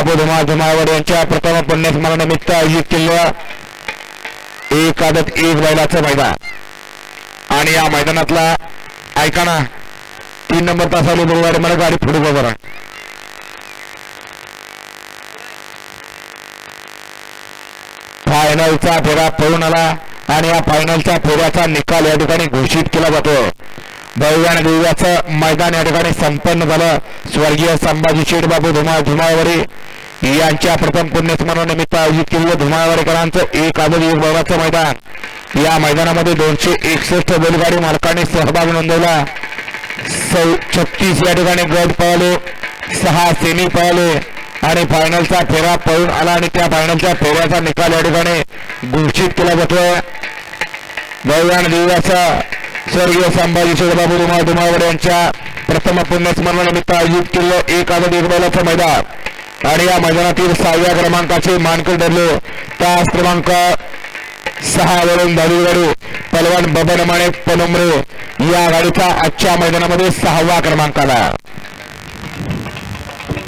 बापू धुमावड यांच्या प्रथम पुण्यस्मरणानिमित्त आयोजित केलेलं एक आदत एक बैलाचं मैदान आणि या मैदानातला ऐका ना 3 नंबर तासाला बोलणारे मला गाडी पुढे बघा फायनलचा फेरा पळून आला आणि या फायनलच्या फेऱ्याचा निकाल या ठिकाणी घोषित केला जातो। भव्य आणि दिव्याचं मैदान या ठिकाणी संपन्न झालं। स्वर्गीय संभाजी शेठबापू धुमावडे यांच्या प्रथम पुण्यस्मरणानिमित्त आयोजित केलेलं धुमावडेकरांचं एक आदत एक बैलाचं मैदान। या मैदानामध्ये 261 बैलगाडी मालकांनी सहभाग नोंदवला। 36 या ठिकाणी गट पळाले, 6 सेमी पळाले आणि फायनलचा फेरा पळून आला आणि त्या फायनलच्या फेऱ्याचा निकाल या ठिकाणी घोषित केला जातोय। भव्य आणि दिव्याचा स्वर्गीय संभाजी शेठबापू धुमावडे यांच्या प्रथम पुण्यस्मरणानिमित्त आयोजित केलेलं एक आदत एक बैलाचं मैदान आणि या मैदानातील 6व्या क्रमांकाचे मानकरी ठरले। तास क्रमांक 6 वरून धावली गाडी पलवान बबन माने पनोमरे या गाडीचा आजच्या मैदानामध्ये 6वा क्रमांक आला।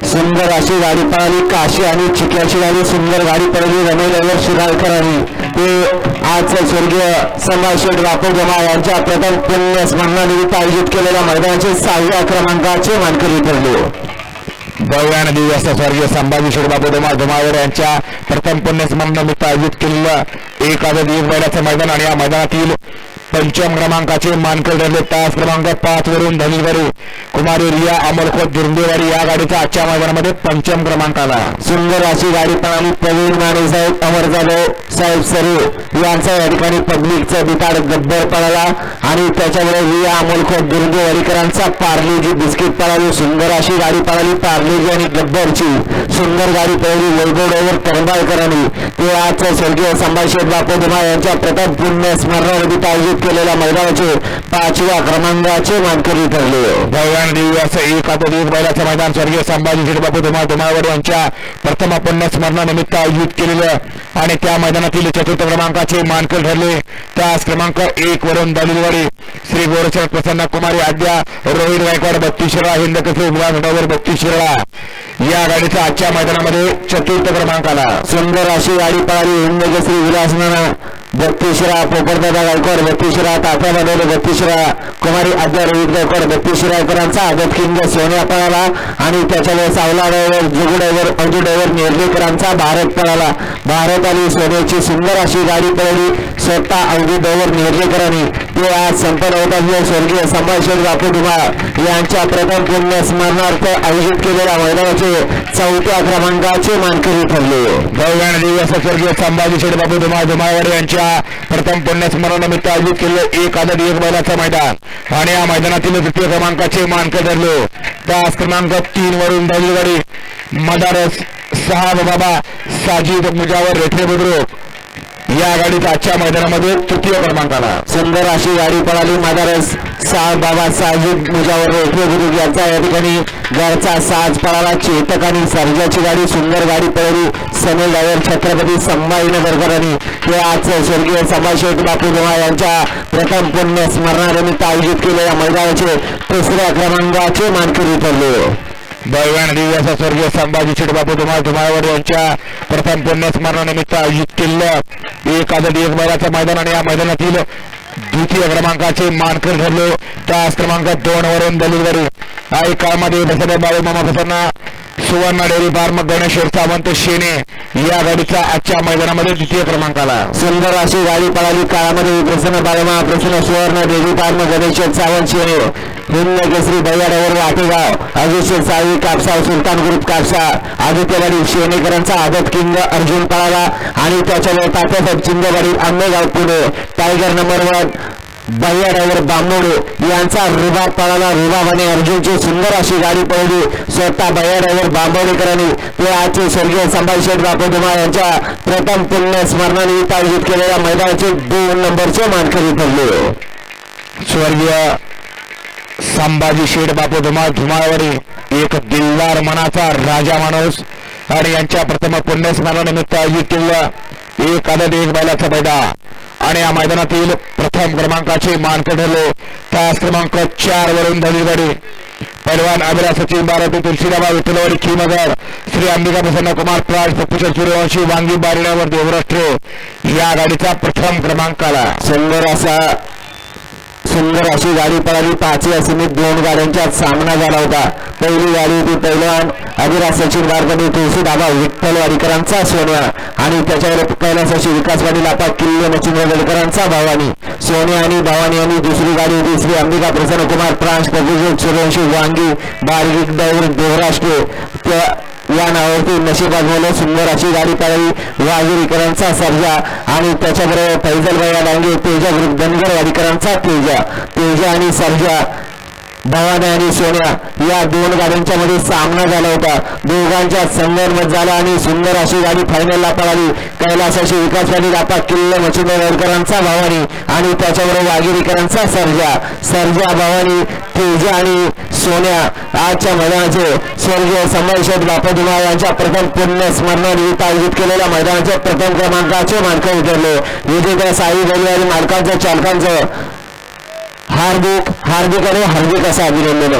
सुंदर अशी गाडी पळाली, काशी आणि चिखल्याची गाडी सुंदर गाडी पळाली रमेश शिराळकरांनी। ते आज स्वर्गीय संभाजी शेठबापू धुमाळ यांच्या प्रथम पुण्यस्मरणानिमित्त आयोजित केलेल्या मैदानाचे 6व्या क्रमांकाचे मानकरी ठरले। भव्य आणि दिव्य असं स्वर्गीय संभाजी शेठबापू धुमावडे यांच्या प्रथम पुण्यस्मरणानिमित्त आयोजित केलेलं एक आदत एक बैलाचं मैदान आणि या मैदानातील 5म क्रमांकाचे मानकरी ठरले। तास क्रमांक 5 वरून धनीवाडी कुमारी रिया अमोलखोत दुर्देवाडी या गाडीचा आजच्या मैदानामध्ये 5म क्रमांक आला। सुंदर अशी गाडी पळाली प्रवीण माने साहेब अमर जाधव साहेब सरू यांचा या ठिकाणी पब्लिकचा बिताड गब्बर पळाला आणि त्याच्यामुळे रिया अमोलखोत दुर्देवाडीकरांचा पार्लेजी बिस्किट पळाली। सुंदर अशी गाडी पळाली पार्लेजी आणि गब्बरची सुंदर गाडी पळाली वैभव ड्रायव्हर करंबाळकरांनी। ते आज स्वर्गीय संभाजी शेठबापू धुमाळ यांच्या प्रथम पुण्यस्मरणानिमित्त आयोजित केलेल्या मैदानाचे 5व्या क्रमांकाचे मानकरी ठरले। भव्य आणि दिव्य असं एक आदत एक बैलाचं मैदान स्वर्गीय संभाजी शेठबापू धुमावडे यांच्या प्रथम पुण्यस्मरणानिमित्त आयोजित केलेलं आणि त्या मैदानातील 4थ क्रमांकाचे मानकरी ठरले। त्याच क्रमांक 1 वरून दलिलवाडी श्री गोरचरण प्रसन्न कुमारी आद्या रोहित गायकवाड 32 शिराळा हिंदकेसरी उद्या 32 शिराळा या गाडीचा आजच्या मैदानामध्ये 4th क्रमांक आला। सुंदर अशी गाडी पळाली हिंदकेसरी विलासनाना 32 शिराळा पोपटदादा गायकवाड 32 शिराळा तात्या बडोले 32 शिराळा कुमारी आद्या रोहित गायकवाड 32 शिराळकरांचा आदत किंग सोन्या पळाला आणि त्याच्यावर सावला ड्रायव्हर जुगू ड्रायव्हर अंजू ड्रायव्हर नेर्लेकरांचा भारत पळाला। भारत आणि सोन्याची सुंदर अशी गाडी पळाली स्वतः अंजू ड्रायव्हर नेर्लेकरांनी। ते आज संपन्न होत असलेल्या स्वर्गीय संभाजी शेठबापू धुमाळ यांच्या प्रथम पुण्यस्मरणार्थ आयोजित केलेल्या मैदानाचे 4थ्या क्रमांकाचे मानकरी ठरले। भव्य आणि दिव्य असं स्वर्गीय संभाजी शेठबापू धुमावडे यांच्या प्रथम पुण्यस्मरणानिमित्त आयोजित केलेलं एक आदत एक बैलाचं मैदान आणि या मैदानातील 3य क्रमांकाचे मानकरी ठरले। तास क्रमांक 3 वरून दलिलवाडी मदारस साहब बाबा साजिद मुजावर रेठे बुद्रुक या गाडीचा आजच्या मैदानामध्ये 3य क्रमांक आला। सुंदर अशी गाडी पळाली मदारस साहब बाबा साजिद मुजावर रेठे बुद्रुक यांचा या ठिकाणी घरचा साज पळाला। चेतक आणि सर्जाची गाडी सुंदर गाडी पळाली समीर ड्रायव्हर छत्रपती संभाजीनगरकरांनी। ते आज स्वर्गीय संभाजी शेठबापू धुमाळ यांच्या प्रथम पुण्यस्मरणानिमित्त आयोजित केलेल्या मैदानाचे 3ऱ्या क्रमांकाचे मानकरी ठरले। भव्य आणि दिव्य असं स्वर्गीय संभाजी शेठबापू धुमावडे यांच्या प्रथम पुण्यस्मरणानिमित्त आयोजित केलेलं एक आदत एक बैलाचं मैदान आणि या मैदानातील 2य क्रमांकाचे मानकरी ठरले। तास क्रमांक 2 वरून दलिलवाडी आई काळमध्ये बसले बाळू मामा प्रसन्न सुवर्ण डेअरी फार्म गणेश सावंत शेने या गाडीचा आजच्या मैदानामध्ये 2य क्रमांक आला। सुंदर अशी गाडी पळाली काळामध्ये प्रसन्न बाळूमा प्रसन्न सुवर्ण डेअरी फार्म गणेश सावंत शेने हिंद केसरी भैया ड्रायव्हर वाटेगाव अभिषेक साळवी कापसा सुलतान ग्रुप कापसा आदित्यवाडी शेणेकरांचा आदत किंग अर्जुन पळाला आणि त्याच्यावर तात्यासाहेब चिंदेवाडी आंबेगाव पुणे टायगर नंबर 1 भैया ड्रायव्हर बांबोडे यांचा रुबाब पळाला। रुबाब आणि अर्जुनची सुंदर अशी गाडी पळली स्वतः भैया ड्रायव्हर बांबोडेकरांनी। ते आज स्वर्गीय संभाजी शेठबापू धुमाळ यांच्या प्रथम पुण्यस्मरणानिमित्त आयोजित केलेल्या मैदानाचे 2 नंबरचे मानकरी ठरले। स्वर्गीय संभाजी शेठबापू धुमावडे एक दिलदार मनाचा राजा माणूस आणि यांच्या प्रथम पुण्यस्मरणानिमित्त आयोजित केलेलं एक आदत एक बैलाचं मैदान आणि या मैदानातील प्रथम क्रमांकाचे मानकरी ठरले। तास क्रमांक 4 वरून दलिलवाडी पैलवान अभिलाष सचिन बारोटी तुळशीराबा विठ्ठलवाडी खिमगर श्री अंबिका प्रसन्न कुमार प्राज पप्पूचर सूर्यवंशी वांगी बारिण्यावर देवराष्ट्रे या गाडीचा प्रथम क्रमांक आला. सुंदर अशी गाडी पळाली. 5 सीमित 2 गाड्यांच्यात सामना झाला होता. पहिली गाडी होती पैलवान अभिलाष सचिन बारगणी तुळशीराबा विठ्ठलवाडीकरांचा सोन्या आणि त्याच्यावर कैलास अशी विकासवाडी लापा किल्ले मच्छिंद्रगडकरांचा भवानी. सोन्या आणि भवानी यांनी दुसरी गाडी होती श्री अंबिका प्रसन्न कुमार प्रांश पप्पूचर सूर्यवंशी वांगी बारीक ड्रायव्हर देवराष्ट्रे या नावावरती नशीब आजमावलं. सुंदर अशी गाडी पळाली. वाघेरीकरांचा सर्जा आणि त्याच्याबरोबर फैजल भैया डांगे तेजा ग्रुप धनगरवाडीकरांचा तेजा आणि सर्जा भवानी आणि सोन्या या 2 गाड्यांच्या मध्ये सामना झाला होता. दोघांच्या संगनमत झाला आणि सुंदर अशी गाडी फायनलला पळाली. कैलास अशी विकासवाडी लापा किल्ले मच्छिंद्रगडकरांचा भवानी आणि त्याच्याबरोबर वाघेरीकरांचा सर्जा भवानी तेजा आणि सोन्या आजच्या मैदानाचे स्वर्गीय संभाषक बापू यांच्या प्रथम पुण्य स्मरणानिमित्त आयोजित केलेल्या मैदानाचे प्रथम क्रमांकाचे मानकरी उतरले. विजेत्या साई बैलगाडी मालकांचं चालकांचं हार्दिक आणि हार्दिक असं अभिनंदन.